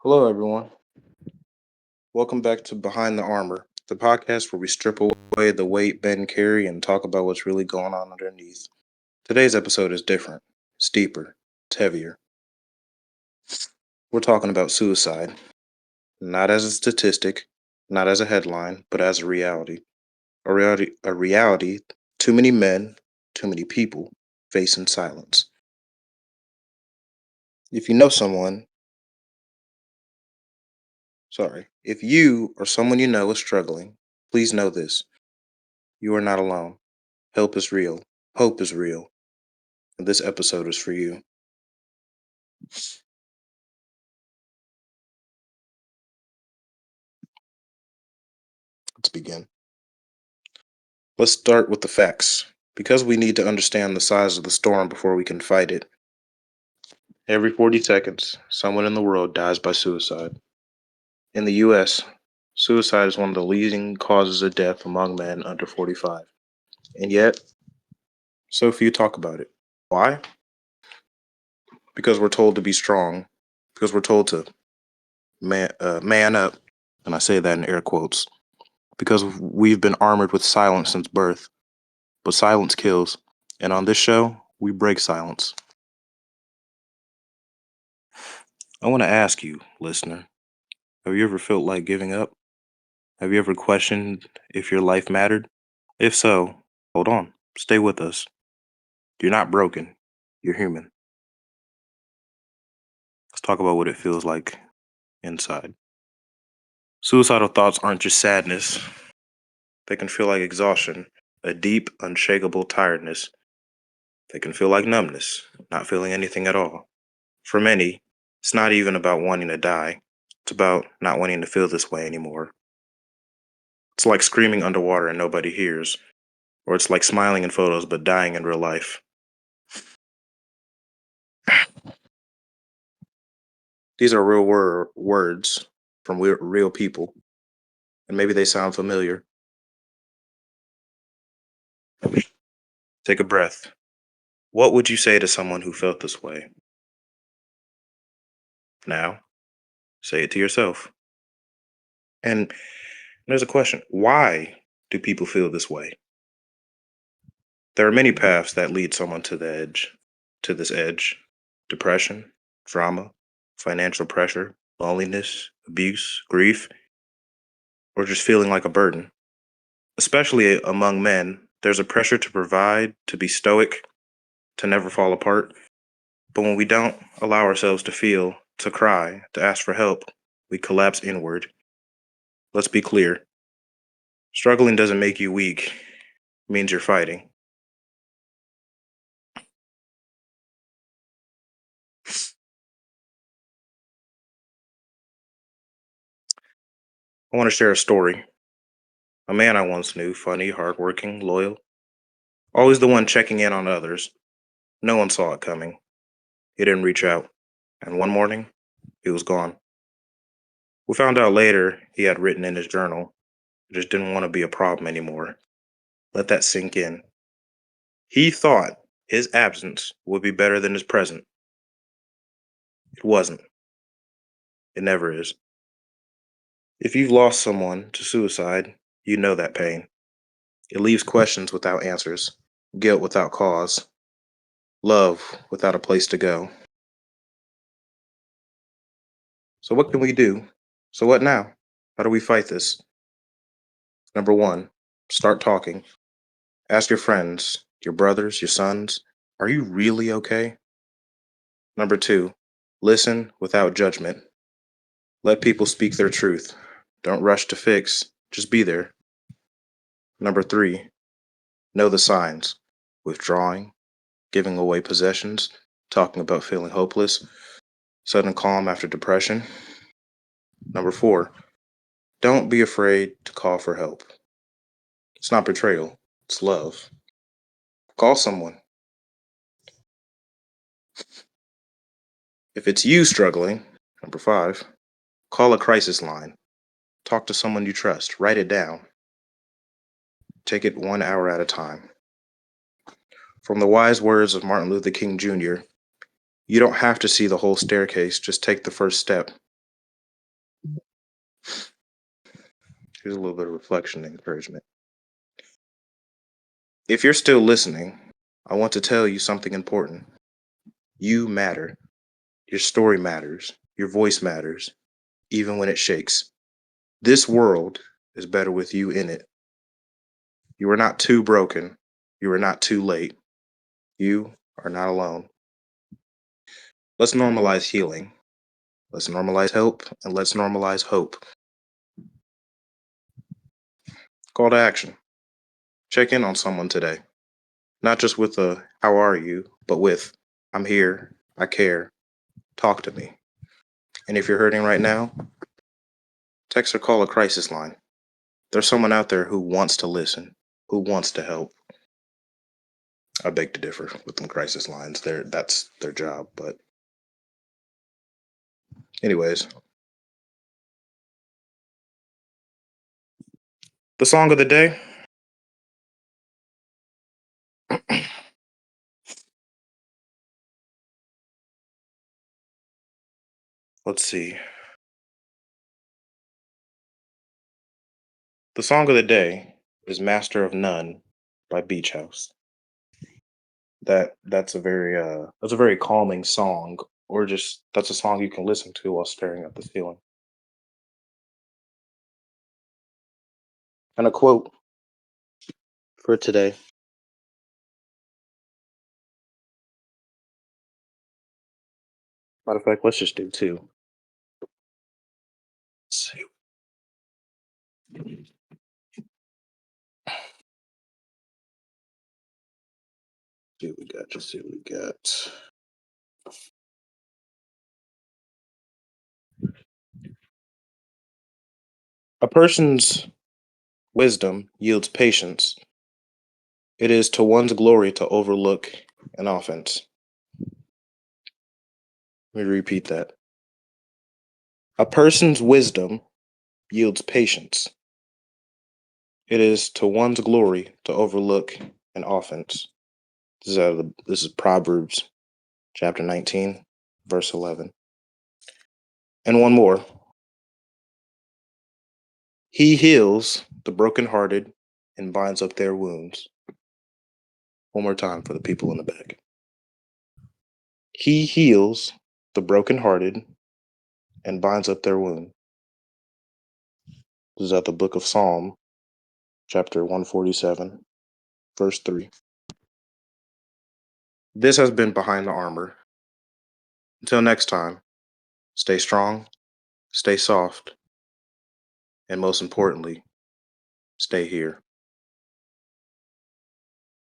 Hello, everyone. Welcome back to Behind the Armor, the podcast where we strip away the weight men carry and talk about what's really going on underneath. Today's episode is different, it's deeper, it's heavier. We're talking about suicide, not as a statistic, not as a headline, but as a reality. A reality too many men, too many people face in silence. If you know someone, if you or someone you know is struggling, please know this: you are not alone. Help is real. Hope is real. And this episode is for you. Let's begin. Let's start with the facts, because we need to understand the size of the storm before we can fight it. Every 40 seconds, someone in the world dies by suicide. In the US, suicide is one of the leading causes of death among men under 45. And yet, so few talk about it. Why? Because we're told to be strong, because we're told to man up, and I say that in air quotes, because we've been armored with silence since birth. But silence kills. And on this show, we break silence. I want to ask you, listener, have you ever felt like giving up? Have you ever questioned if your life mattered? If so, hold on, stay with us. You're not broken, you're human. Let's talk about what it feels like inside. Suicidal thoughts aren't just sadness, they can feel like exhaustion, a deep, unshakable tiredness. They can feel like numbness, not feeling anything at all. For many, it's not even about wanting to die, it's about not wanting to feel this way anymore. It's like screaming underwater and nobody hears, or it's like smiling in photos but dying in real life. These are real words from real people, and maybe they sound familiar. Take a breath. What would you say to someone who felt this way? Now, say it to yourself. And there's a question: why do people feel this way? There are many paths that lead someone to this edge: depression, trauma, financial pressure, loneliness, abuse, grief, or just feeling like a burden. Especially among men, there's a pressure to provide, to be stoic, to never fall apart. But when we don't allow ourselves to feel, to cry, to ask for help, we collapse inward. Let's be clear: struggling doesn't make you weak, it means you're fighting. I want to share a story. A man I once knew, funny, hardworking, loyal, always the one checking in on others. No one saw it coming. He didn't reach out. And one morning, he was gone. We found out later he had written in his journal, "I just didn't want to be a problem anymore." Let that sink in. He thought his absence would be better than his present. It wasn't. It never is. If you've lost someone to suicide, you know that pain. It leaves questions without answers, guilt without cause, love without a place to go. So, what can we do? So, what now? How do we fight this? Number one, start talking. Ask your friends, your brothers, your sons, are you really okay? Number two, listen without judgment. Let people speak their truth. Don't rush to fix, just be there. Number three, know the signs: withdrawing, giving away possessions, talking about feeling hopeless, sudden calm after depression. Number four, don't be afraid to call for help. It's not betrayal, it's love. Call someone. If it's you struggling, number five, call a crisis line. Talk to someone you trust. Write it down. Take it 1 hour at a time. From the wise words of Martin Luther King Jr., you don't have to see the whole staircase, just take the first step. Here's a little bit of reflection and encouragement. If you're still listening, I want to tell you something important. You matter. Your story matters. Your voice matters, even when it shakes. This world is better with you in it. You are not too broken. You are not too late. You are not alone. Let's normalize healing. Let's normalize help, and let's normalize hope. Call to action. Check in on someone today. Not just with a how are you, but with I'm here, I care, talk to me. And if you're hurting right now, text or call a crisis line. There's someone out there who wants to listen, who wants to help. I beg to differ with them crisis lines. That's their job. But anyways, the song of the day. Let's see. The song of the day is Master of None by Beach House. That's a very calming song, or just that's a song you can listen to while staring at the ceiling. And a quote for today. Matter of fact, let's just do two. Let's see what we got. Just see what we got. A person's wisdom yields patience. It is to one's glory to overlook an offense. Let me repeat that. A person's wisdom yields patience. It is to one's glory to overlook an offense. This is Proverbs chapter 19, verse 11. And one more. He heals the brokenhearted and binds up their wounds. One more time for the people in the back. He heals the brokenhearted and binds up their wound. This is at the book of Psalm, chapter 147, verse 3. This has been Behind the Armor. Until next time, stay strong, stay soft, and most importantly, stay here.